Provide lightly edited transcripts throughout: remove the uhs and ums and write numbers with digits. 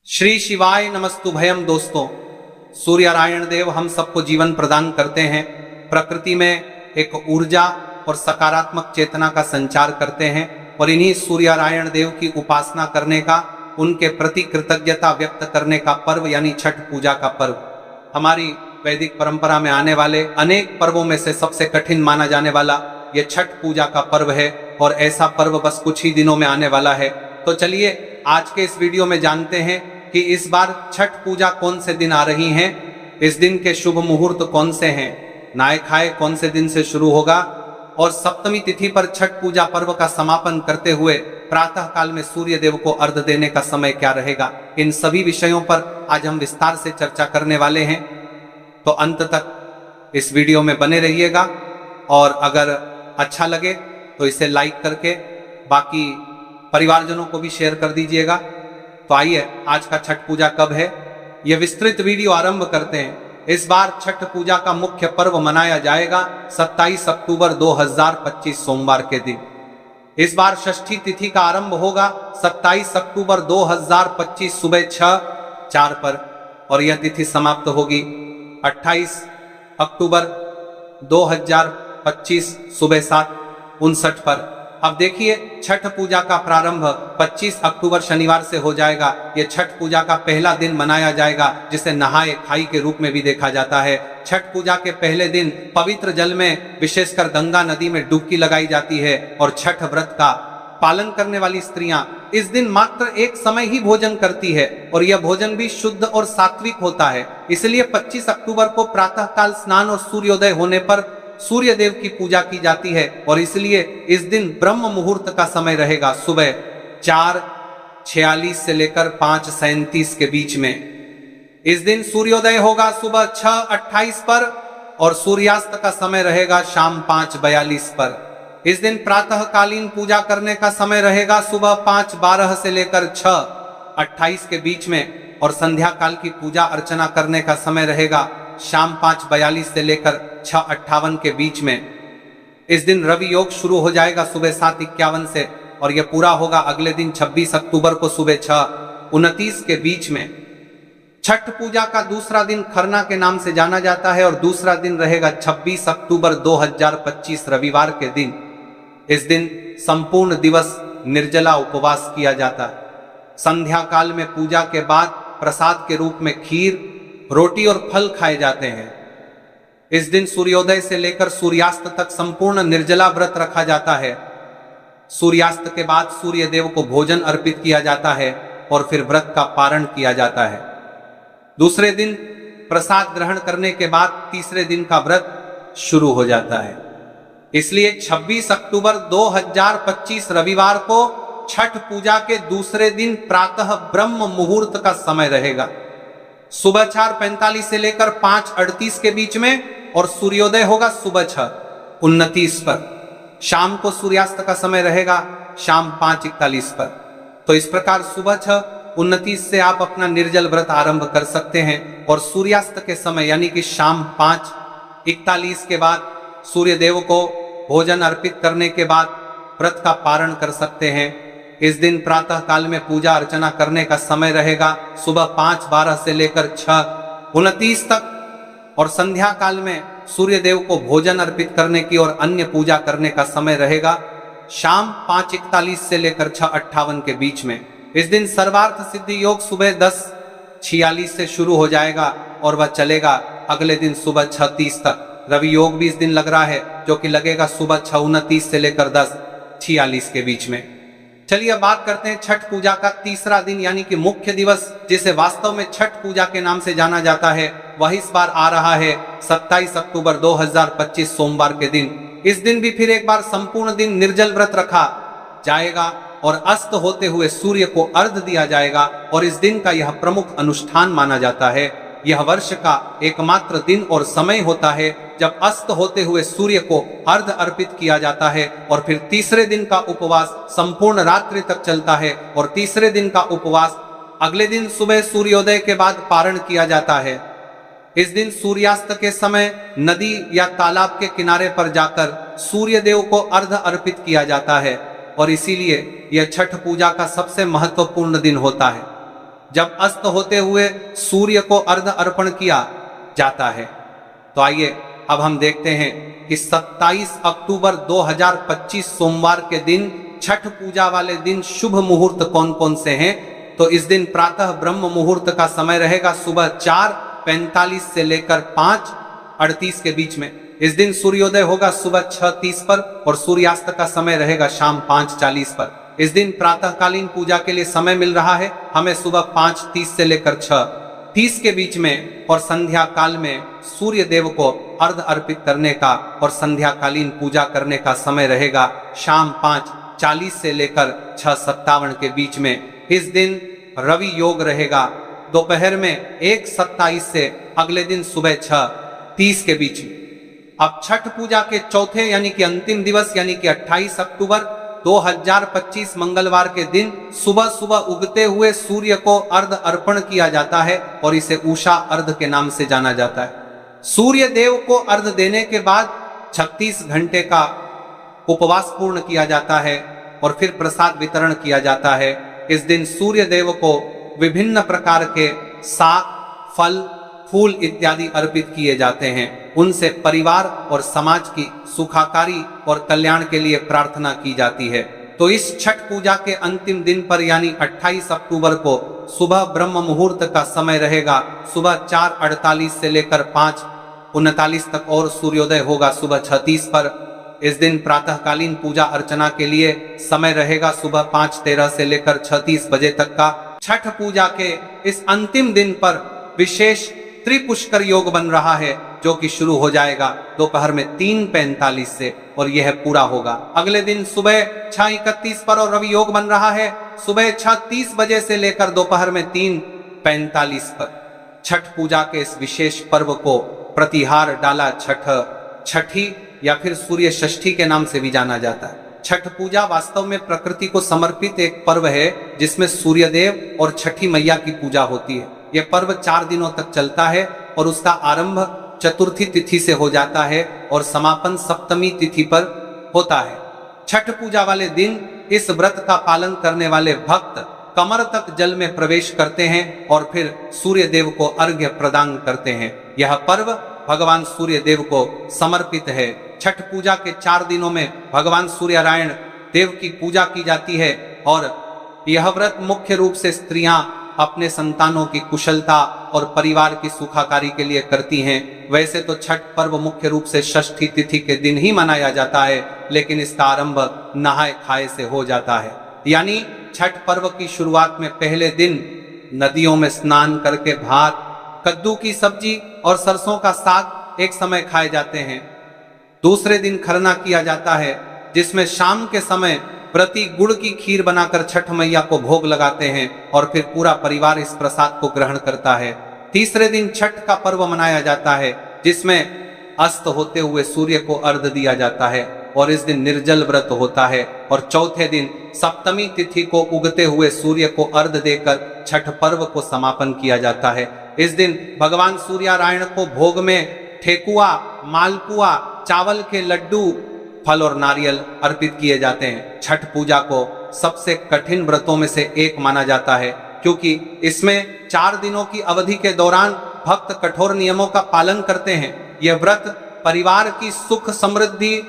श्री शिवाय नमस्तुभयम। दोस्तों, सूर्यनारायण देव हम सबको जीवन प्रदान करते हैं, प्रकृति में एक ऊर्जा और सकारात्मक चेतना का संचार करते हैं और इन्हीं सूर्यनारायण देव की उपासना करने का, उनके प्रति कृतज्ञता व्यक्त करने का पर्व यानी छठ पूजा का पर्व हमारी वैदिक परंपरा में आने वाले अनेक पर्वों में से सबसे कठिन माना जाने वाला ये छठ पूजा का पर्व है और ऐसा पर्व बस कुछ ही दिनों में आने वाला है। तो चलिए आज के इस वीडियो में जानते हैं कि इस बार छठ पूजा कौन से दिन आ रही हैं, इस दिन के शुभ मुहूर्त कौन से हैं, नहाय खाए कौन से दिन से शुरू होगा और सप्तमी तिथि पर छठ पूजा पर्व का समापन करते हुए प्रातः काल में सूर्य देव को अर्घ देने का समय क्या रहेगा। इन सभी विषयों पर आज हम विस्तार से चर्चा करने वाले हैं, तो अंत तक इस वीडियो में बने रहिएगा और अगर अच्छा लगे तो इसे लाइक करके बाकी परिवारजनों को भी शेयर कर दीजिएगा। तो आइए आज का छठ पूजा कब है यह विस्तृत वीडियो आरंभ करते हैं। इस बार छठ पूजा का मुख्य पर्व मनाया जाएगा 27 अक्टूबर 2025 सोमवार के दिन। इस बार षष्ठी तिथि का आरंभ होगा 27 अक्टूबर 2025 सुबह 6:04 पर और यह तिथि समाप्त होगी 28 अक्टूबर 2025 सुबह 7:59 पर। अब देखिए, छठ पूजा का प्रारंभ 25 अक्टूबर शनिवार से हो जाएगा। ये छठ पूजा का पहला दिन मनाया जाएगा, जिसे नहाए खाई के रूप में भी देखा जाता है। छठ पूजा के पहले दिन पवित्र जल में, विशेषकर गंगा नदी में डुबकी लगाई जाती है और छठ व्रत का पालन करने वाली स्त्रियां इस दिन मात्र एक समय ही भोजन करती है और यह भोजन भी शुद्ध और सात्विक होता है। इसलिए 25 अक्टूबर को प्रातः काल स्नान और सूर्योदय होने पर सूर्य देव की पूजा की जाती है और इसलिए इस दिन ब्रह्म मुहूर्त का समय रहेगा सुबह 4:46 से लेकर 5:37 के बीच में। इस दिन सूर्योदय होगा सुबह 6:28 पर और सूर्यास्त का समय रहेगा शाम 5:42 पर। इस दिन प्रातःकालीन पूजा करने का समय रहेगा सुबह 5:12 से लेकर 6:28 के बीच में और संध्या काल की पूजा अर्चना करने का समय रहेगा शाम 5:42 से लेकर 6:58 के बीच में। इस दिन रवि योग शुरू हो जाएगा सुबह 7:51 से और यह पूरा होगा अगले दिन 26 अक्टूबर को सुबह 6:29 के बीच में। छठ पूजा का दूसरा दिन खरना के नाम से जाना जाता है और दूसरा दिन रहेगा 26 अक्टूबर 2025 रविवार के दिन। इस दिन संपूर्ण दिवस निर्जला उपवास किया जाता है। संध्या काल में पूजा के बाद प्रसाद के रूप में खीर, रोटी और फल खाए जाते हैं। इस दिन सूर्योदय से लेकर सूर्यास्त तक संपूर्ण निर्जला व्रत रखा जाता है। सूर्यास्त के बाद सूर्य देव को भोजन अर्पित किया जाता है और फिर व्रत का पारण किया जाता है। दूसरे दिन प्रसाद ग्रहण करने के बाद तीसरे दिन का व्रत शुरू हो जाता है। इसलिए 26 अक्टूबर 2025 रविवार को छठ पूजा के दूसरे दिन प्रातः ब्रह्म मुहूर्त का समय रहेगा सुबह 4:45 से लेकर 5:38 के बीच में और सूर्योदय होगा सुबह 6:29 पर। शाम को सूर्यास्त का समय रहेगा शाम 5:41 पर। तो इस प्रकार सुबह 6:29 से आप अपना निर्जल व्रत आरंभ कर सकते हैं और सूर्यास्त के समय यानी कि शाम 5:41 के बाद सूर्य देव को भोजन अर्पित करने के बाद व्रत का पारण कर सकते हैं। इस दिन प्रातः काल में पूजा अर्चना करने का समय रहेगा सुबह 5:12 से लेकर 6:29 तक और संध्या काल में सूर्य देव को भोजन अर्पित करने की और अन्य पूजा करने का समय रहेगा शाम 5:41 से लेकर 6:58 के बीच में। इस दिन सर्वार्थ सिद्धि योग सुबह 10:46 से शुरू हो जाएगा और वह चलेगा अगले दिन सुबह 6:30 तक। रवि योग भी इस दिन लग रहा है जो कि लगेगा सुबह 6:29 से लेकर 10:46 के बीच में। चलिए अब बात करते हैं छठ पूजा का तीसरा दिन यानी कि मुख्य दिवस, जिसे वास्तव में छठ पूजा के नाम से जाना जाता है। वह इस बार आ रहा है 27 अक्टूबर 2025 सोमवार के दिन। इस दिन भी फिर एक बार संपूर्ण दिन निर्जल व्रत रखा जाएगा और अस्त होते हुए सूर्य को अर्घ दिया जाएगा और इस दिन का यह प्रमुख अनुष्ठान माना जाता है। यह वर्ष का एकमात्र दिन और समय होता है जब अस्त होते हुए सूर्य को अर्घ अर्पित किया जाता है और फिर तीसरे दिन का उपवास संपूर्ण रात्रि तक चलता है और तीसरे दिन का उपवास अगले दिन सुबह सूर्योदय के बाद पारण किया जाता है। इस दिन सूर्यास्त के समय नदी या तालाब के किनारे पर जाकर सूर्य देव को अर्घ अर्पित किया जाता है और इसीलिए यह छठ पूजा का सबसे महत्वपूर्ण दिन होता है। जब अस्त होते हुए सूर्य को अर्घ अर्पण किया जाता है। तो आइए अब हम देखते हैं कि 27 अक्टूबर 2025 सोमवार के दिन छठ पूजा वाले दिन शुभ मुहूर्त कौन कौन से हैं। तो इस दिन प्रातः ब्रह्म मुहूर्त का समय रहेगा सुबह 4:45 से लेकर 5:38 के बीच में। इस दिन सूर्योदय होगा सुबह 6:30 पर और सूर्यास्त का समय रहेगा शाम 5:40 पर। इस दिन प्रातःकालीन पूजा के लिए समय मिल रहा है हमें सुबह 5:30 से लेकर 6:30 के बीच में और संध्या काल में सूर्य देव को अर्घ अर्पित करने का और संध्याकालीन पूजा करने का समय रहेगा शाम 5:40 से लेकर 6:57 के बीच में। इस दिन रवि योग रहेगा दोपहर में 1:27 से अगले दिन सुबह 6:30 के बीच में। अब छठ पूजा के चौथे यानी कि अंतिम दिवस यानी कि 28 अक्टूबर 2025 मंगलवार के दिन सुबह सुबह उगते हुए सूर्य को अर्घ अर्पण किया जाता है और इसे उषा अर्घ के नाम से जाना जाता है। सूर्य देव को अर्घ देने के बाद 36 घंटे का उपवास पूर्ण किया जाता है और फिर प्रसाद वितरण किया जाता है। इस दिन सूर्य देव को विभिन्न प्रकार के साग, फल, फूल इत्यादि अर्पित किए जाते हैं। उनसे परिवार और समाज की सुखाकारी और कल्याण के लिए प्रार्थना की जाती है। तो इस छठ पूजा के अंतिम दिन पर यानी 28 अक्टूबर को सुबह ब्रह्म मुहूर्त का समय रहेगा सुबह 4:48 से लेकर 5:39 तक और सूर्योदय होगा सुबह 6:30 पर। इस दिन प्रातःकालीन पूजा अर्चना के लिए समय रहेगा सुबह 5:13 से लेकर 6:30 बजे तक का। छठ पूजा के इस अंतिम दिन पर विशेष त्रिपुष्कर योग बन रहा है जो कि शुरू हो जाएगा दोपहर में 3:45 से और यह पूरा होगा अगले दिन सुबह 6:31 पर और रवि योग बन रहा है सुबह 6:30 बजे से लेकर दोपहर में 3:45 पर। छठ पूजा के इस विशेष पर्व को प्रतिहार डाला छठी या फिर सूर्य षष्ठी के नाम से भी जाना जाता है। छठ पूजा वास्तव में प्रकृति को समर्पित एक पर्व है जिसमें सूर्य देव और छठी मैया की पूजा होती है। यह पर्व 4 दिनों तक चलता है और उसका आरंभ चतुर्थी तिथि से हो जाता है और समापन सप्तमी तिथि पर होता है। छठ पूजा वाले दिन इस व्रत का पालन करने वाले भक्त कमर तक जल में प्रवेश करते हैं और फिर सूर्य देव को अर्घ्य प्रदान करते हैं। यह पर्व भगवान सूर्य देव को समर्पित है। छठ पूजा के 4 दिनों में भगवान सूर्यनारायण देव की पूजा की जाती है और यह व्रत मुख्य रूप से स्त्रियां अपने संतानों की कुशलता और परिवार की सुखाकारी के लिए करती हैं। वैसे तो छठ पर्व मुख्य रूप से षष्ठी तिथि के दिन ही मनाया जाता है, लेकिन इसका आरंभ नहाए खाए से हो जाता है। यानी छठ पर्व की शुरुआत में पहले दिन नदियों में स्नान करके भात, कद्दू की सब्जी और सरसों का साग एक समय खाए जाते हैं। दूसरे दिन खरना किया जाता है जिसमें शाम के समय प्रति गुड़ की खीर बनाकर छठ मैया को भोग लगाते हैं और फिर पूरा परिवार इस प्रसाद को ग्रहण करता है। तीसरे दिन छठ का पर्व मनाया जाता है जिसमें अस्त होते हुए सूर्य को अर्घ दिया जाता है और इस दिन निर्जल व्रत होता है और चौथे दिन सप्तमी तिथि को उगते हुए सूर्य को अर्घ देकर छठ पर्व को समापन किया जाता है। इस दिन भगवान सूर्यनारायण को भोग में ठेकुआ, मालपुआ, चावल के लड्डू, फल और नारियल अर्पित किए जाते हैं। छठ पूजा को सबसे कठिन व्रतों में से एक माना जाता है क्योंकि इसमें 4 दिनों की अवधि के दौरान भक्त कठोर नियमों का पालन करते हैं। यह व्रत परिवार की सुख समृद्धि,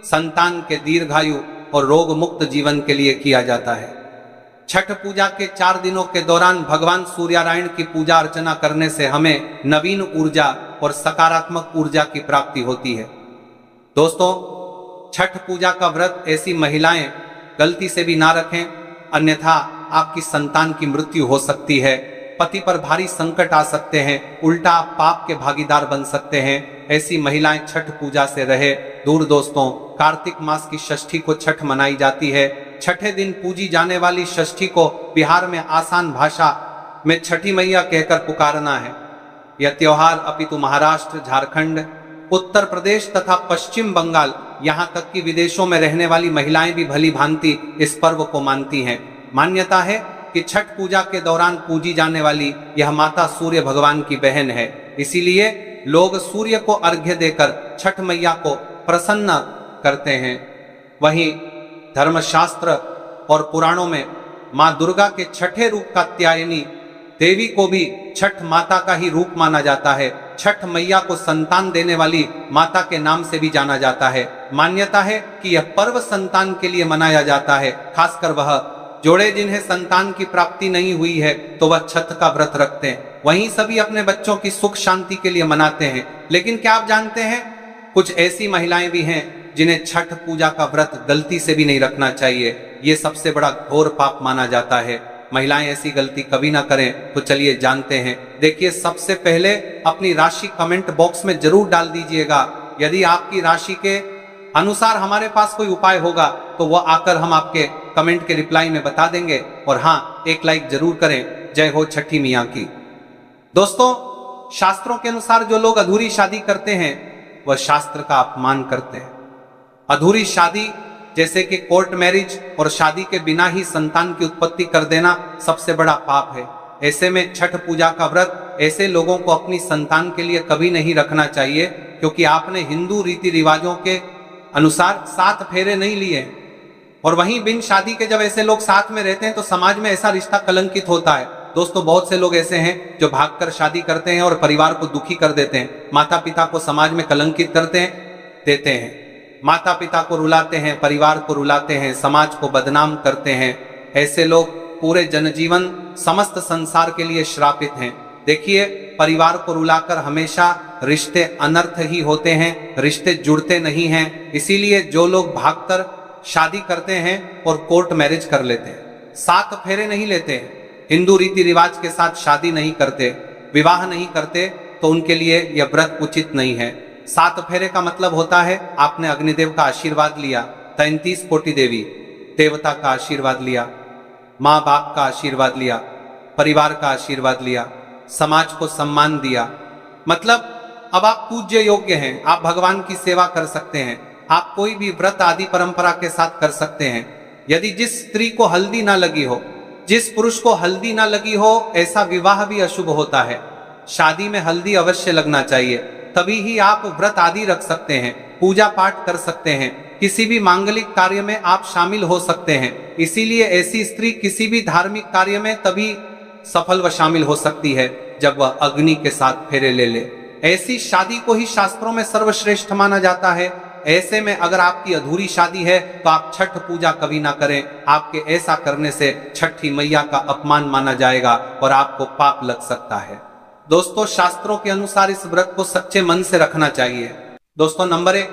संतान के दीर्घायु और रोग मुक्त जीवन के लिए किया जाता है। छठ पूजा के 4 दिनों के दौरान भगवान सूर्यनारायण की पूजा अर्चना करने से हमें नवीन ऊर्जा और सकारात्मक ऊर्जा की प्राप्ति होती है। दोस्तों, छठ पूजा का व्रत ऐसी महिलाएं गलती से भी ना रखें, अन्यथा आपकी संतान की मृत्यु हो सकती है, पति पर भारी संकट आ सकते हैं, उल्टा आप पाप के भागीदार बन सकते हैं। ऐसी महिलाएं छठ पूजा से रहे दूर। दोस्तों, कार्तिक मास की षष्ठी को छठ मनाई जाती है। छठे दिन पूजी जाने वाली षष्ठी को बिहार में आसान भाषा में छठी मैया कहकर पुकारना है। यह त्योहार अपितु महाराष्ट्र, झारखंड, उत्तर प्रदेश तथा पश्चिम बंगाल, यहाँ तक कि विदेशों में रहने वाली महिलाएं भी भली भांति इस पर्व को मानती हैं। मान्यता है कि छठ पूजा के दौरान पूजी जाने वाली यह माता सूर्य भगवान की बहन है, इसीलिए लोग सूर्य को अर्घ्य देकर छठ मैया को प्रसन्न करते हैं। वहीं धर्मशास्त्र और पुराणों में मां दुर्गा के छठे रूप कात्यायनी देवी को भी छठ माता का ही रूप माना जाता है। छठ मैया को संतान देने वाली माता के नाम से भी जाना जाता है। मान्यता है कि यह पर्व संतान के लिए मनाया जाता है। खासकर वह जोड़े जिन्हें संतान की प्राप्ति नहीं हुई है तो वह छठ का व्रत रखते हैं। वहीं सभी अपने बच्चों की सुख शांति के लिए मनाते हैं। लेकिन क्या आप जानते हैं, कुछ ऐसी महिलाएं भी हैं जिन्हें छठ पूजा का व्रत गलती से भी नहीं रखना चाहिए। ये सबसे बड़ा घोर पाप माना जाता है। महिलाएं ऐसी गलती कभी ना करें। तो चलिए जानते हैं। देखिए, सबसे पहले अपनी राशि कमेंट बॉक्स में जरूर डाल दीजिएगा। यदि आपकी राशि के अनुसार हमारे पास कोई उपाय होगा तो वह आकर हम आपके कमेंट के रिप्लाई में बता देंगे। और हाँ, एक लाइक जरूर करें। जय हो छठी मियाँ की। दोस्तों, शास्त्रों के अनुसार जो लोग अधूरी शादी करते हैं वह शास्त्र का अपमान करते हैं। अधूरी शादी जैसे कि कोर्ट मैरिज और शादी के बिना ही संतान की उत्पत्ति कर देना सबसे बड़ा पाप है। ऐसे में छठ पूजा का व्रत ऐसे लोगों को अपनी संतान के लिए कभी नहीं रखना चाहिए, क्योंकि आपने हिंदू रीति रिवाजों के अनुसार 7 फेरे नहीं लिए। और वहीं बिन शादी के जब ऐसे लोग साथ में रहते हैं तो समाज में ऐसा रिश्ता कलंकित होता है। दोस्तों, बहुत से लोग ऐसे हैं जो भागकर शादी करते हैं और परिवार को दुखी कर देते हैं। माता पिता को समाज में कलंकित करते हैं, देते हैं। माता पिता को रुलाते हैं, परिवार को रुलाते हैं, समाज को बदनाम करते हैं। ऐसे लोग पूरे जनजीवन समस्त संसार के लिए श्रापित हैं। देखिए, परिवार को रुलाकर हमेशा रिश्ते अनर्थ ही होते हैं, रिश्ते जुड़ते नहीं हैं। इसीलिए जो लोग भागकर शादी करते हैं और कोर्ट मैरिज कर लेते हैं, 7 फेरे नहीं लेते हैं, हिंदू रीति रिवाज के साथ शादी नहीं करते, विवाह नहीं करते, तो उनके लिए यह व्रत उचित नहीं है। 7 फेरे का मतलब होता है आपने अग्निदेव का आशीर्वाद लिया, 33 कोटि देवी देवता का आशीर्वाद लिया, माँ बाप का आशीर्वाद लिया, परिवार का आशीर्वाद लिया, समाज को सम्मान दिया। मतलब अब आप पूज्य योग्य हैं, आप भगवान की सेवा कर सकते हैं, आप कोई भी व्रत आदि परंपरा के साथ कर सकते हैं। यदि जिस स्त्री को हल्दी ना लगी हो, जिस पुरुष को हल्दी ना लगी हो, ऐसा विवाह भी अशुभ होता है। शादी में हल्दी अवश्य लगना चाहिए, तभी ही आप व्रत आदि रख सकते हैं, पूजा पाठ कर सकते हैं, किसी भी मांगलिक कार्य में आप शामिल हो सकते हैं। इसीलिए ऐसी स्त्री किसी भी धार्मिक कार्य में तभी सफल व शामिल हो सकती है जब वह अग्नि के साथ फेरे ले ले। ऐसी शादी को ही शास्त्रों में सर्वश्रेष्ठ माना जाता है। ऐसे में अगर आपकी अधूरी शादी है तो आप छठ पूजा कभी ना करें। आपके ऐसा करने से छठी मैया का अपमान माना जाएगा और आपको पाप लग सकता है। दोस्तों, शास्त्रों के अनुसार इस व्रत को सच्चे मन से रखना चाहिए। दोस्तों, नंबर 1,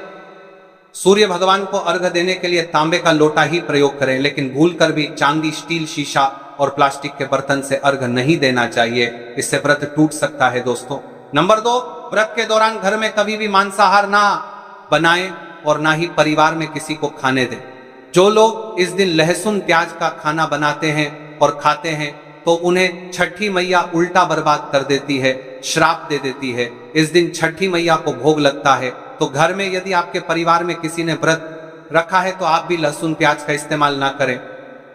सूर्य भगवान को अर्घ देने के लिए तांबे का लोटा ही प्रयोग करें, लेकिन भूलकर भी चांदी, स्टील, शीशा और प्लास्टिक के बर्तन से अर्घ नहीं देना चाहिए, इससे व्रत टूट सकता है। दोस्तों, नंबर 2, व्रत के दौरान घर में कभी भी मांसाहार ना बनाएं और ना ही परिवार में किसी को खाने दें। जो लोग इस दिन लहसुन प्याज का खाना बनाते हैं और खाते हैं तो उन्हें छठी मैया उल्टा बर्बाद कर देती है, श्राप दे देती है। इस दिन छठी मैया को भोग लगता है। तो घर में यदि आपके परिवार में किसी ने व्रत रखा है तो आप भी लहसुन प्याज का इस्तेमाल ना करें।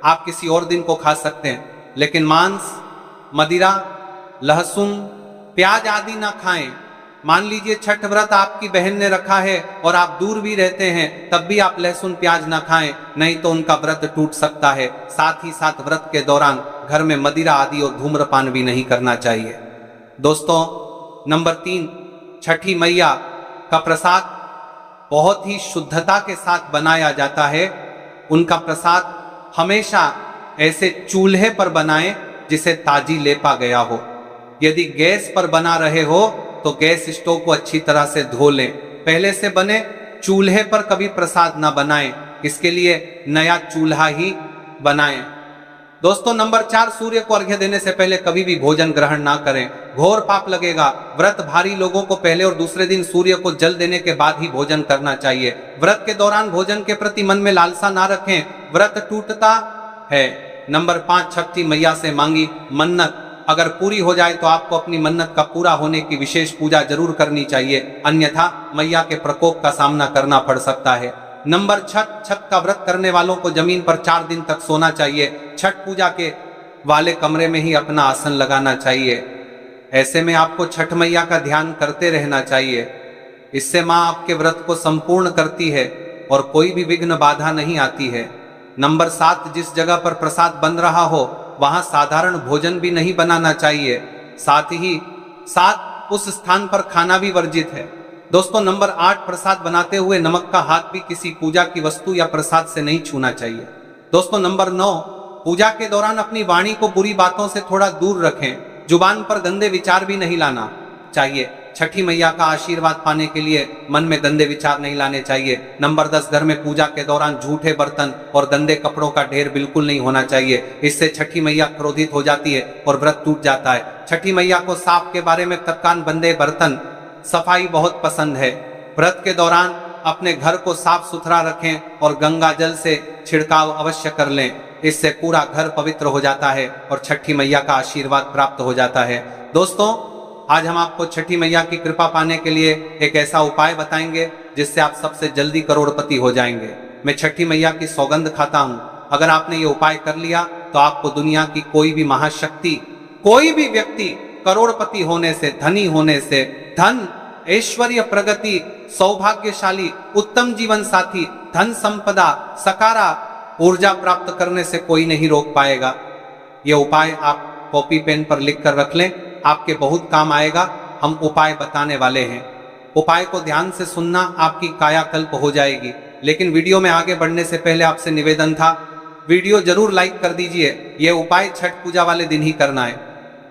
आप किसी और दिन को खा सकते हैं, लेकिन मांस, मदिरा, लहसुन, प्याज आदि ना खाएं। मान लीजिए छठ व्रत आपकी बहन ने रखा है और आप दूर भी रहते हैं, तब भी आप लहसुन प्याज ना खाएं, नहीं तो उनका व्रत टूट सकता है। साथ ही साथ व्रत के दौरान घर में मदिरा आदि और धूम्रपान भी नहीं करना चाहिए। दोस्तों, नंबर 3, छठी मैया का प्रसाद बहुत ही शुद्धता के साथ बनाया जाता है। उनका प्रसाद हमेशा ऐसे चूल्हे पर बनाएं जिसे ताजी लेपा गया हो। यदि गैस पर बना रहे हो तो गैस स्टोव को अच्छी तरह से धो लें। पहले से बने चूल्हे पर कभी प्रसाद ना बनाएं, इसके लिए नया चूल्हा ही बनाएं। दोस्तों, नंबर 4, सूर्य को अर्घ्य देने से पहले कभी भी भोजन ग्रहण ना करें, घोर पाप लगेगा। व्रत भारी लोगों को पहले और दूसरे दिन सूर्य को जल देने के बाद ही भोजन करना चाहिए। व्रत के दौरान भोजन के प्रति मन में लालसा ना रखें, व्रत टूटता है। नंबर 5, छठी मैया से मांगी मन्नत अगर पूरी हो जाए तो आपको अपनी मन्नत का पूरा होने की विशेष पूजा जरूर करनी चाहिए, अन्यथा मैया के प्रकोप का सामना करना पड़ सकता है। नंबर 6, छठ का व्रत करने वालों को जमीन पर 4 दिन तक सोना चाहिए। छठ पूजा के वाले कमरे में ही अपना आसन लगाना चाहिए। ऐसे में आपको छठ मैया का ध्यान करते रहना चाहिए। इससे माँ आपके व्रत को संपूर्ण करती है और कोई भी विघ्न बाधा नहीं आती है। नंबर 7, जिस जगह पर प्रसाद बन रहा हो वहां साधारण भोजन भी नहीं बनाना चाहिए। साथ ही साथ उस स्थान पर खाना भी वर्जित है। दोस्तों नंबर 8, प्रसाद बनाते हुए नमक का हाथ भी किसी पूजा की वस्तु या प्रसाद से नहीं छूना चाहिए। दोस्तों नंबर 9, पूजा के दौरान अपनी वाणी को बुरी बातों से थोड़ा दूर रखें। जुबान पर गंदे विचार भी नहीं लाना चाहिए। छठी मैया का आशीर्वाद पाने के लिए मन में गंदे विचार नहीं लाने चाहिए। नंबर 10, घर में पूजा के दौरान झूठे बर्तन और गंदे कपड़ों का ढेर बिल्कुल नहीं होना चाहिए। इससे छठी मैया क्रोधित हो जाती है और व्रत टूट जाता है। छठी मैया को सांप के बारे में कप्तान बंदे बर्तन सफाई बहुत पसंद है। व्रत के दौरान अपने घर को साफ सुथरा रखें और गंगा जल से छिड़काव अवश्य कर लें। इससे पूरा घर पवित्र हो जाता है और छठी मैया का आशीर्वाद प्राप्त हो जाता है। दोस्तों आज हम आपको छठी मैया की कृपा पाने के लिए एक ऐसा उपाय बताएंगे जिससे आप सबसे जल्दी करोड़पति हो जाएंगे। मैं छठी मैया की सौगंध खाता हूं, अगर आपने ये उपाय कर लिया तो आपको दुनिया की कोई भी महाशक्ति, कोई भी व्यक्ति करोड़पति होने से, धनी होने से, धन ऐश्वर्य, प्रगति, सौभाग्यशाली, उत्तम जीवन साथी, धन संपदा, सकारा ऊर्जा प्राप्त करने से कोई नहीं रोक पाएगा। ये उपाय आप कॉपी पेन पर लिख कर रख लें, आपके बहुत काम आएगा। हम उपाय बताने वाले हैं, उपाय को ध्यान से सुनना, आपकी कायाकल्प हो जाएगी। लेकिन वीडियो में आगे बढ़ने से पहले आपसे निवेदन था, वीडियो जरूर लाइक कर दीजिए। यह उपाय छठ पूजा वाले दिन ही करना है।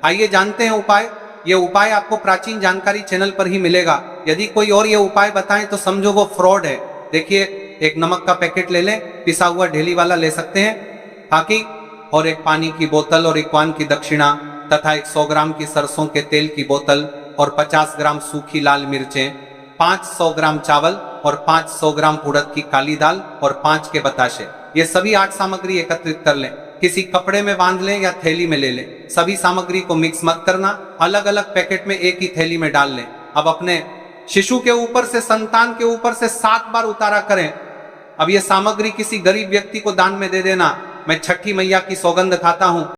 आइए जानते हैं उपाय। ये उपाय आपको प्राचीन जानकारी चैनल पर ही मिलेगा। यदि कोई और ये उपाय बताएं तो समझो वो फ्रॉड है। देखिए, एक नमक का पैकेट ले लें, पिसा हुआ ढेली वाला ले सकते हैं, बाकी और एक पानी की बोतल और 51 की दक्षिणा तथा 100 ग्राम की सरसों के तेल की बोतल और 50 ग्राम सूखी लाल मिर्चें, 500 ग्राम चावल और 500 ग्राम उड़द की काली दाल और 5 के बताशे। ये सभी 8 सामग्री एकत्रित कर लें, किसी कपड़े में बांध लें या थैली में ले लें। सभी सामग्री को मिक्स मत करना, अलग अलग पैकेट में एक ही थैली में डाल लें। अब अपने शिशु के ऊपर से, संतान के ऊपर से 7 बार उतारा करें। अब ये सामग्री किसी गरीब व्यक्ति को दान में दे देना। मैं छठी मैया की सौगंध खाता हूं,